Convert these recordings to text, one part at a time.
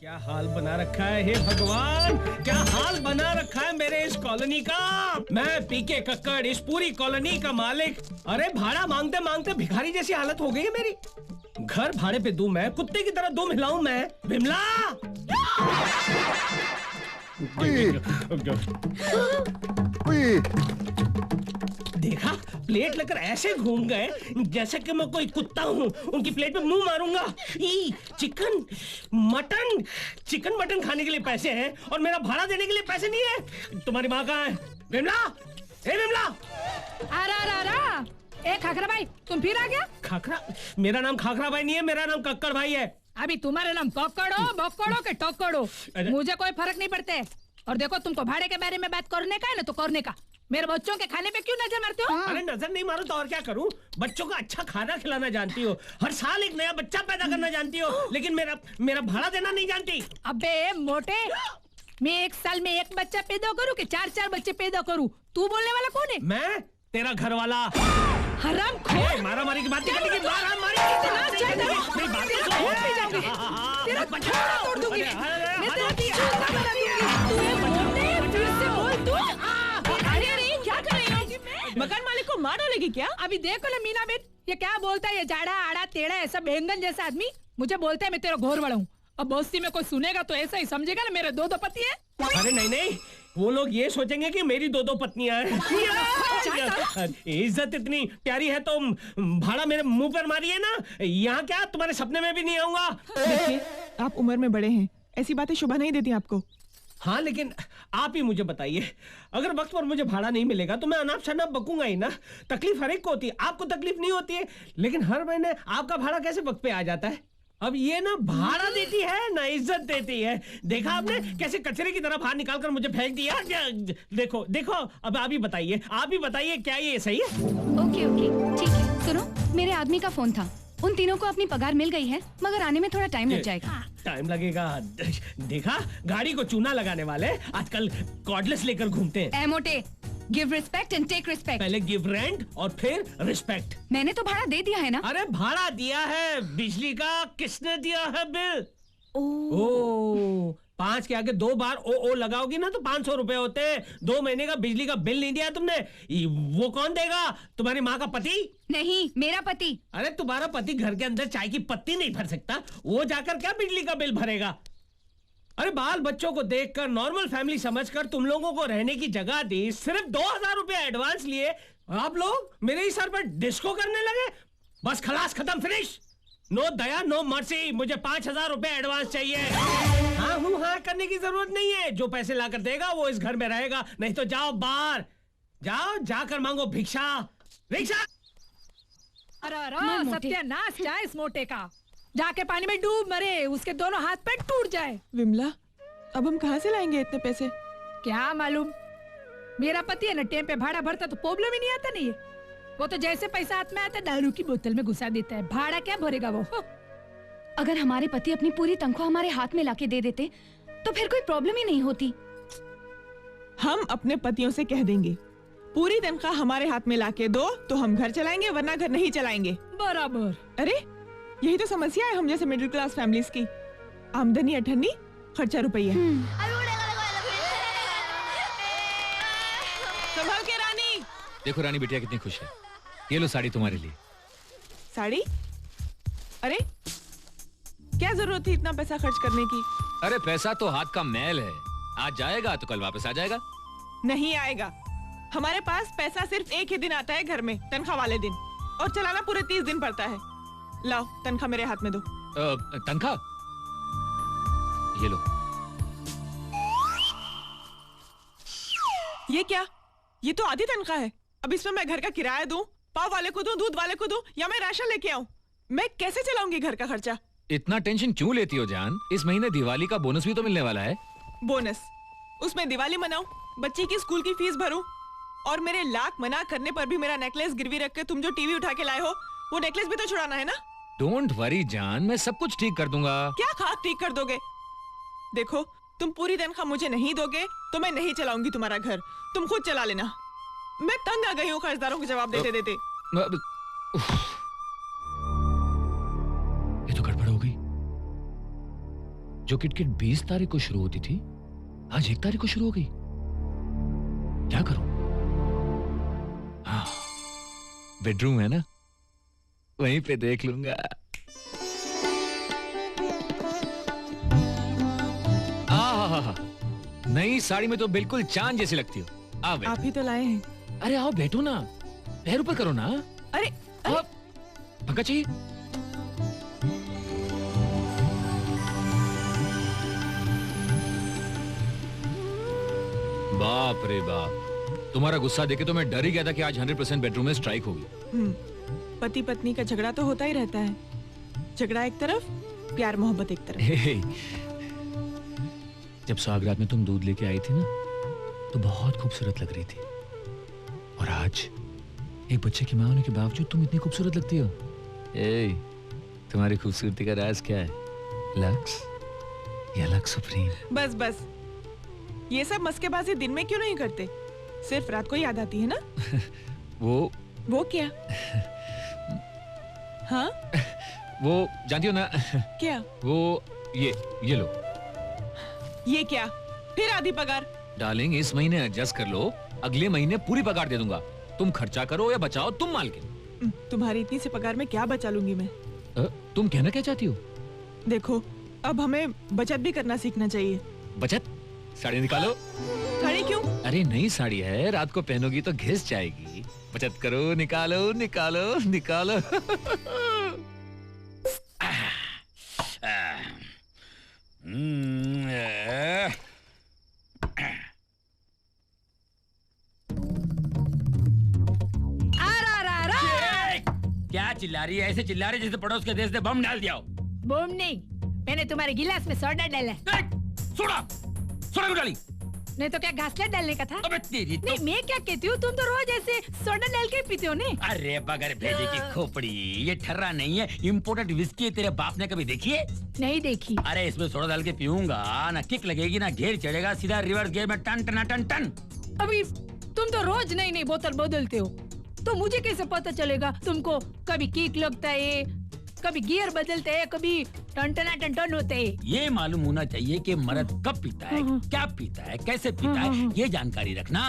क्या हाल बना रखा है, हे भगवान, क्या हाल बना रखा है मेरे इस कॉलोनी का। मैं पीके कक्कड़, इस पूरी कॉलोनी का मालिक। अरे भाड़ा मांगते मांगते भिखारी जैसी हालत हो गई है मेरी। घर भाड़े पे दूं मैं, कुत्ते की तरह दूं हिलाऊं मैं। विमला देखा, प्लेट लेकर ऐसे घूम गए जैसे कि मैं कोई कुत्ता हूँ। उनकी प्लेट पे मुंह मारूंगा। चिकन मटन, चिकन मटन खाने के लिए पैसे हैं और मेरा भाड़ा देने के लिए पैसे नहीं है। तुम्हारी माँ कहाँ है? विमला, ए विमला। ए खाखरा भाई, तुम फिर आ गया? खाखरा? मेरा नाम खाखरा भाई नहीं है, मेरा नाम कक्कड़ भाई है। अभी तुम्हारा नाम कक्कड़ो बक्कड़ो के टक्कड़ो, मुझे कोई फर्क नहीं पड़ते। और देखो, तुमको भाड़े के बारे में बात करने का है ना तो करने का। मेरे बच्चों के खाने पे क्यों नजर मारते हो? अरे नजर नहीं मारो तो और क्या करूं? बच्चों को अच्छा खाना खिलाना जानती हो, हर साल एक नया बच्चा पैदा करना जानती हो, लेकिन मेरा भाड़ा देना नहीं जानती। अबे मोटे, मैं एक साल में एक बच्चा पैदा करूं कि चार बच्चे पैदा करूं? तू बोलने वाला कौन है? मैं तेरा घर वाला। हराम खोर। मारा मारी की बात नहीं करनी, मारा मारी तेरा बछड़ा तोड़ दूंगी। मैं तेरा चूसा बना दूंगी। तू ये मोटे, फिर से बोल तू। अरे क्या कर रही हो? मकान मालिक को मार डालेगी क्या? अभी देखो ले मीना बेट, ये क्या बोलता है? ये जाड़ा आड़ा टेढ़ा ऐसा बैंगन जैसा आदमी मुझे बोलता है मैं तेरा घोर बड़ा हूँ। अब बस्ती में कोई सुनेगा तो ऐसा ही समझेगा ना मेरे दो पति है। अरे नहीं, वो लोग ये सोचेंगे कि मेरी दो पत्नियां हैं। इज्जत इतनी प्यारी है तो भाड़ा मेरे मुंह पर मारिए ना। यहाँ क्या, तुम्हारे सपने में भी नहीं आऊंगा। देखिए, आप उम्र में बड़े हैं, ऐसी बातें शोभा नहीं देती आपको। हाँ, लेकिन आप ही मुझे बताइए, अगर वक्त पर मुझे भाड़ा नहीं मिलेगा तो मैं अनाप शनाप बकूंगा ही ना। तकलीफ हर एक को होती है, आपको तकलीफ नहीं होती है, लेकिन हर महीने आपका भाड़ा कैसे वक्त पे आ जाता है? अब ये ना भाड़ा देती है ना इज्जत देती है। देखा आपने कैसे कचरे की तरह बाहर निकालकर मुझे फेंक दिया? देखो देखो, अब आप ही बताइए क्या ये सही है? ओके ठीक है। सुनो, मेरे आदमी का फोन था, उन तीनों को अपनी पगार मिल गई है, मगर आने में थोड़ा टाइम लग जाएगा। टाइम लगेगा? देखा, गाड़ी को चूना लगाने वाले आजकल कॉर्डलेस लेकर घूमते हैं। A motto, give respect and take respect. पहले गिव रेंट और फिर रिस्पेक्ट। मैंने तो भाड़ा दे दिया है ना। अरे भाड़ा दिया है, बिजली का किसने दिया है बिल? ओह, 5 के आगे 2 बार ओ लगाओगी ना तो 500 रुपए होते हैं। 2 महीने का बिजली का बिल नहीं दिया तुमने, वो कौन देगा? तुम्हारी माँ का पति? नहीं, मेरा पति। अरे तुम्हारा पति घर के अंदर चाय की पत्ती नहीं भर सकता, वो जाकर क्या बिजली का बिल भरेगा? अरे बाल बच्चों को देखकर, नॉर्मल फैमिली समझकर तुम लोगों को रहने की जगह दी, सिर्फ 2000 रुपए एडवांस लिए, आप लोग मेरे ही सर पर डिस्को करने लगे। बस खलास, खत्म, फिनिश। नो दया नो मर्सी, मुझे 5000 रुपए एडवांस चाहिए। हाँ करने की जरूरत नहीं है, जो पैसे लाकर देगा वो इस घर में रहेगा, नहीं तो जाओ बाहर, जाकर मांगो भिक्षा। अरे सत्यानाश क्या इस मोटे का, जाके पानी में डूब मरे, उसके दोनों हाथ पैर टूट जाए। विमला, अब हम कहाँ से लाएंगे इतने पैसे? क्या मालूम, मेरा पति है ना, टेम पे भाड़ा भरता तो प्रॉब्लम ही नहीं आता। नहीं, वो तो जैसे पैसा हाथ में आता दारू की बोतल में घुसा देता है, भाड़ा क्या भरेगा वो। अगर हमारे पति अपनी पूरी तनख्वाह हमारे हाथ में लाके दे देते तो फिर कोई प्रॉब्लम ही नहीं होती। हम अपने पतियों से कह देंगे, पूरी तनख्वाह हमारे हाथ में लाके दो तो हम घर चलाएंगे, वरना घर नहीं चलाएंगे। बराबर। अरे यही तो समस्या है हम जैसे मिडिल क्लास फैमिलीज की। आमदनी 98, खर्चा रुपया। संभल के रानी। देखो रानी बिटिया कितनी खुश है, ये लो साड़ी तुम्हारे लिए। साड़ी? अरे क्या जरूरत थी इतना पैसा खर्च करने की? अरे पैसा तो हाथ का मैल है, आज जाएगा तो कल वापस आ जाएगा। नहीं आएगा, हमारे पास पैसा सिर्फ एक ही दिन आता है घर में, तनख्वाह वाले दिन, और चलाना पूरे 30 दिन पड़ता है। लाओ तनख्वाह मेरे हाथ में दो। तनख्वाह ये लो। ये क्या? ये तो आधी तनख्वाह है। अब इसमें मैं घर का किराया दूं, पाव वाले को दूं, दूध वाले को दूं, या मैं राशन लेके आऊं? मैं कैसे चलाऊंगी घर का खर्चा? इतना टेंशन क्यों लेती हो जान? इस महीने दिवाली का बोनस भी तो मिलने वाला है। बोनस? उसमें दिवाली मनाऊं, बच्ची की स्कूल की फीस भरूं, और मेरे लाख मना करने पर भी मेरा नेकलेस गिरवी रख के तुम जो टीवी उठा के लाए हो, वो नेकलेस भी तो छुड़ाना है ना? डोंट वरी जान, मैं सब कुछ ठीक कर दूंगा। क्या खाक ठीक कर दोगे? देखो, तुम पूरी तनख्वाह मुझे नहीं दोगे तो मैं नहीं चलाऊंगी तुम्हारा घर, तुम खुद चला लेना। मैं तंग आ गई हूँ कर्जदारों को जवाब देते देते। ये तो गड़बड़ हो गई। जो किटकिट 20 तारीख को शुरू होती थी आज 1 तारीख को शुरू हो गई। क्या करूं? हाँ, बेडरूम है ना, वहीं पे देख लूंगा। नई साड़ी में तो बिल्कुल चांद जैसी लगती हो। आओ आप ही तो लाए हैं। अरे आओ बैठो ना, पैर ऊपर करो ना। अरे पंखा चाहिए? बाप रे बाप, तुम्हारा गुस्सा देखे तो मैं डर ही गया था कि आज 100% बेडरूम में स्ट्राइक होगी। पति पत्नी का झगड़ा तो होता ही रहता है। झगड़ा एक तरफ, प्यार मोहब्बत एक तरफ। जब सुहागरात में तुम दूध लेके आई थी ना, तो बहुत खूबसूरत लग रही थी, और आज एक बच्चे की मां होने के बावजूद तुम इतनी खूबसूरत लगती हो। तुम्हारी खूबसूरती का राज क्या है? लक्स या लक्स सुप्रीम? बस बस, ये सब मस्केबाजी दिन में क्यों नहीं करते? सिर्फ रात को याद आती है ना? वो क्या? हाँ? वो जानती हो ना? क्या? वो ये लो। ये क्या? फिर आधी पगार? डार्लिंग, इस महीने एडजस्ट कर लो, अगले महीने पूरी पगार दे दूंगा। तुम खर्चा करो या बचाओ, तुम मालकिन। तुम्हारी इतनी सी पगार में क्या बचा लूंगी मैं? तुम कहना क्या चाहती हो? देखो, अब हमें बचत भी करना सीखना चाहिए। बचत? साड़ी निकालो। साड़ी क्यों? अरे नई साड़ी है, रात को पहनोगी तो घिस जाएगी। बचत करो, निकालो निकालो निकालो। क्या चिल्ला रही है? ऐसे चिल्ला रही जैसे पड़ोस के देश ने बम डाल दिया हो। बम नहीं, मैंने तुम्हारे गिलास में सोडा डाला। सोडा क्यों डाली? नहीं तो क्या घासलेट डालने का था? अबे तेरी तो... नहीं, मैं क्या कहती हूँ, तुम तो रोज ऐसे सोडा डाल के पीते हो नहीं? अरे बगैर भेजे की खोपड़ी, ये ठर्रा नहीं है, इम्पोर्टेड विस्की है। तेरे बाप ने कभी देखी है? नहीं देखी। अरे इसमें सोडा डाल के पीऊंगा ना किक लगेगी ना घेर चढ़ेगा, सीधा रिवर्स गियर में टन टन टन टन। अभी तुम तो रोज नई नई बोतल बदलते हो, तो मुझे कैसे पता चलेगा तुमको कभी किक लगता है, कभी गियर बदलते हैं, कभी टन टन होते हैं? ये मालूम होना चाहिए कि मर्द कब पीता है, क्या पीता है, कैसे पीता है, ये जानकारी रखना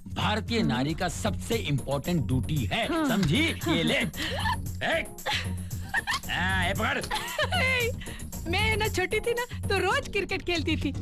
भारतीय नारी का सबसे इम्पोर्टेंट ड्यूटी है, समझी? ये ले। पकड़। मैं ना छोटी थी ना, तो रोज क्रिकेट खेलती थी।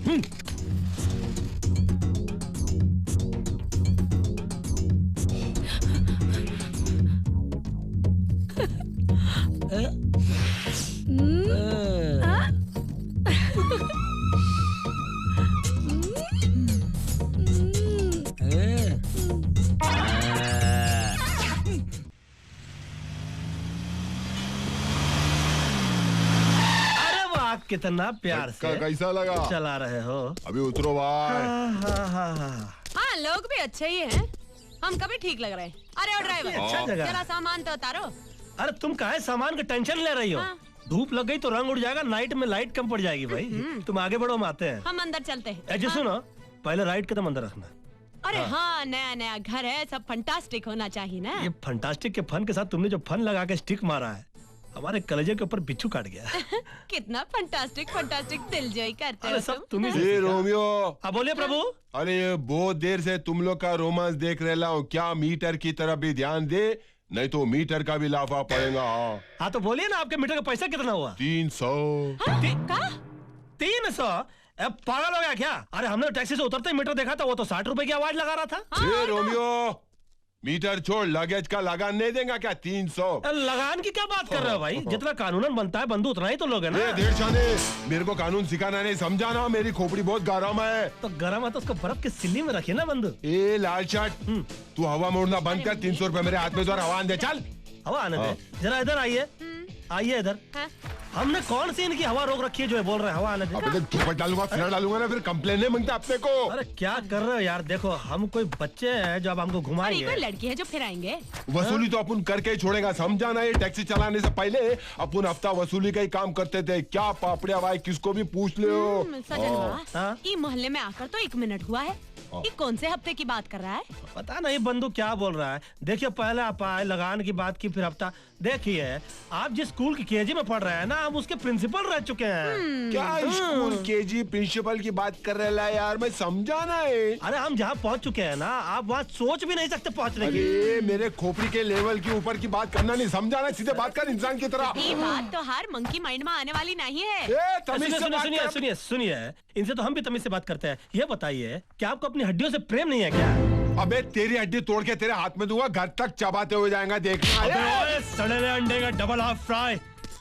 कितना प्यार से कैसा लगा चला रहे हो? अभी उतरो भाई। हाँ, लोग भी अच्छे ही हैं। हम कभी ठीक लग रहे हैं। अरे ओ ड्राइवर, अच्छा जगह। जरा सामान तो उतारो। अरे तुम काहे सामान का टेंशन ले रही हो? हाँ। धूप लग गई तो रंग उड़ जाएगा, नाइट में लाइट कम पड़ जाएगी भाई। तुम आगे बढ़ो, हम आते हैं। हम अंदर चलते हैं। ऐसे सुनो, पहले राइट कदम अंदर रखना। अरे हाँ, नया नया घर है, सब फंटास्टिक होना चाहिए ना। ये फंटास्टिक के फन के साथ तुमने जो फन लगा के स्टिक मारा है, हमारे कलेजे के ऊपर बिच्छू काट गया। कितना फंटास्टिक दिलजोई करते हो सब तुम। ये रोमियो। अब बोलिए प्रभु। अरे ये बहुत देर से तुम लोग का रोमांस देख रहा हूँ, क्या मीटर की तरफ भी ध्यान दे, नहीं तो मीटर का भी लाफा पड़ेगा। हाँ तो बोलिए ना, आपके मीटर का पैसा कितना हुआ? 300। 300? पागल हो गया क्या? अरे हमने टैक्सी से उतरते ही मीटर देखा था, वो तो 60 रुपए की आवाज लगा रहा था। ये रोमियो, मीटर छोड़, लगेज का लगान नहीं देगा क्या? 300। लगान की क्या बात कर रहे हो भाई? जितना कानूनन बनता है बंधु उतना ही तो लोग है ना। देर शाने, मेरे को कानून सिखाना नहीं, समझा ना? मेरी खोपड़ी बहुत गर्म है। तो गर्म है तो उसको बर्फ की सिल्ली में रखिए ना बंधु। ए लाल शर्ट, तू हवा मोड़ना बंद कर। 300 रुपए मेरे हाथ में द्वारा हवा दे। चल हवा आने दे। जरा इधर आइए, आइए इधर। हमने कौन सी इनकी हवा रोक रखी है जो बोल रहे हैं हवा आने दे? अबे धूप डालूंगा, फिर डालूंगा ना, फिर कंप्लेन नहीं मांगता अपने को। अरे क्या कर रहे हो यार? देखो हम कोई बच्चे हैं जो अब हमको घुमाएंगे। कोई लड़की है जो फिर आएंगे। वसूली तो अपन करके ही छोड़ेगा, समझा ना? ये टैक्सी चलाने से पहले अपन हफ्ता वसूली का ही काम करते थे। क्या पापड़िया भाई, किसको भी पूछ ले। ये मोहल्ले में आकर तो 1 मिनट हुआ है, ये कौन से हफ्ते की बात कर रहा है? पता नहीं बंधु क्या बोल रहा है। देखिए पहले आप आए, लगान की बात की, फिर हफ्ता। देखिए आप जिस स्कूल की केजी में पढ़ रहे हैं ना, हम उसके प्रिंसिपल रह चुके हैं। क्या स्कूल केजी प्रिंसिपल की बात कर रहे ला यार, मैं समझाना है। अरे हम जहाँ पहुँच चुके हैं ना, आप वहाँ सोच भी नहीं सकते पहुँचने की। अरे मेरे खोपड़ी के लेवल के ऊपर की बात करना नहीं, समझाना, सीधे बात कर इंसान की तरह। ये बात तो हर मंकी माइंड में आने वाली नहीं है। ए, तमीज से बात सुनिए कर। सुनिए सुनिए, इनसे तो हम भी तमीज से बात करते हैं। ये बताइए कि आपको अपनी हड्डियों से प्रेम नहीं है क्या? अबे तेरी हड्डी तोड़ के तेरे हाथ में दूंगा, घर तक चबाते हुए जाएगा, देखना। अबे सड़े अंडे का डबल हाफ फ्राई,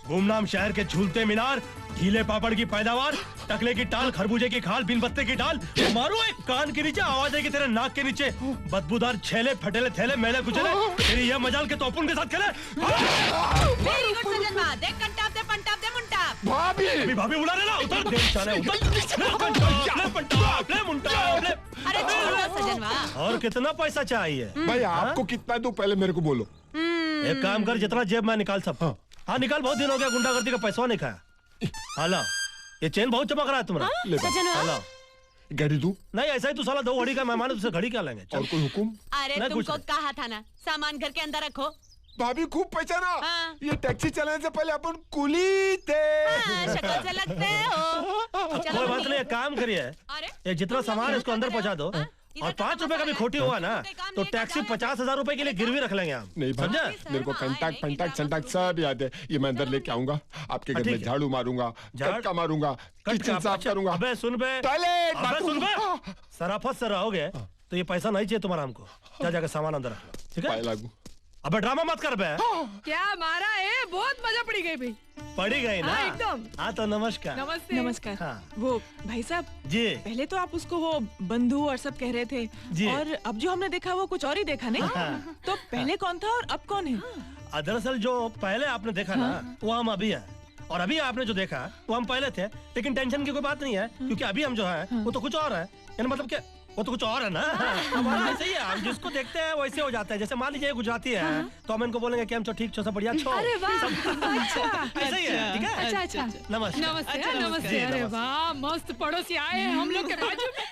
गुमनाम शहर के झूलते मीनार, गीले पापड़ की पैदावार, टकले की टाल, खरबूजे की खाल, बिन पत्ते की डाल, मारो एक कान के नीचे, आवाज आएगी तेरे नाक के नीचे, बदबूदार छेले, फटेले थैले, मैले कुचले, तेरी यह मजाल के तोपुन के साथ खेले। वेरी गुड सजनवा, देख कंटाप दे पंटाप दे मुंटाप। भाभी अभी भाभी बुला रहे ना, उतर दे शाने, उतर ले पंटाप, ले पंटाप, ले मुंटाप, ले। अरे छोड़ो सजनवा। और कितना पैसा चाहिए? भाई आपको कितना दूं पहले मेरे को बोलो। एक काम कर, जितना जेब में निकाल सब। हाँ निकाल, बहुत दिन हो गया गुंडागर्दी का पैसा नहीं खाया। हाला, ये चेन बहुत चमक रहा है तुम्हारा। ले भाई, सजनवा, हाला, घड़ी दूं नहीं ऐसा ही तू साला 2 घड़ी का मेहमान है, तुझसे घड़ी क्या लेंगे? चल। और कोई हुकुम? अरे नहीं, कुछ तुमको नहीं। कहा था ना, सामान घर के अंदर रखो। भाभी खूब पहचाना, हाँ। ये टैक्सी चलाने से पहले अपन कुली थे। हाँ, शक्ल से लगते हो। चलो कोई बात मम्मी। नहीं, एक काम करिए, अरे ये जितना सामान है इसको अंदर पहुंचा दो, हाँ? और 5 रुपए का भी खोटी हुआ ना तो टैक्सी 50,000 रुपए के लिए गिरवी रख लेंगे हम। नहीं भाई, समझे? मेरे को कंटाक्ट फंटाक्ट संटाक्ट सब याद है। ये मैं अंदर लेके आऊंगा, आपके घर ठीक में है। झाड़ू मारूंगा, कटका मारूंगा, किचन साफ करूंगा। अबे सुन बे, टॉयलेट, अबे सुन बे, बाथरूम। सराफत से रहोगे तो ये पैसा नहीं चाहिए तुम्हारा हमको। जा जाकर सामान अंदर रख लो, ठीक पाए है? लागू। अबे ड्रामा मत कर बे। क्या मारा है, बहुत मजा पड़ी गई भाई। पड़ी गई ना? हाँ, एकदम। हाँ तो नमस्कार। नमस्ते। नमस्कार। हाँ। वो भाई साहब, जी पहले तो आप उसको वो बंधु और सब कह रहे थे, जी। और अब जो हमने देखा वो कुछ और ही देखा नहीं। हाँ। तो पहले कौन था और अब कौन है? दरअसल जो पहले आपने देखा ना वो हम अभी है, और अभी आपने जो देखा वो हम पहले थे। लेकिन टेंशन की कोई बात नहीं है, क्योंकि अभी हम जो है वो तो कुछ और है। यानी मतलब क्या, वो तो कुछ और है ना। हमारा ऐसे ही है, हम जिसको देखते हैं वैसे हो जाता है। जैसे मान लीजिए गुजराती है तो हम इनको बोलेंगे कि हम तो ठीक छो, सब बढ़िया छो। अरे वाह, अच्छा ऐसे ही है, ठीक है? अच्छा अच्छा। नमस्कार। नमस्ते, अच्छा, नमस्ते। जी, अरे नमस्ते। वाह, मस्त पड़ोसी आए हैं हम लोग के बाजू में।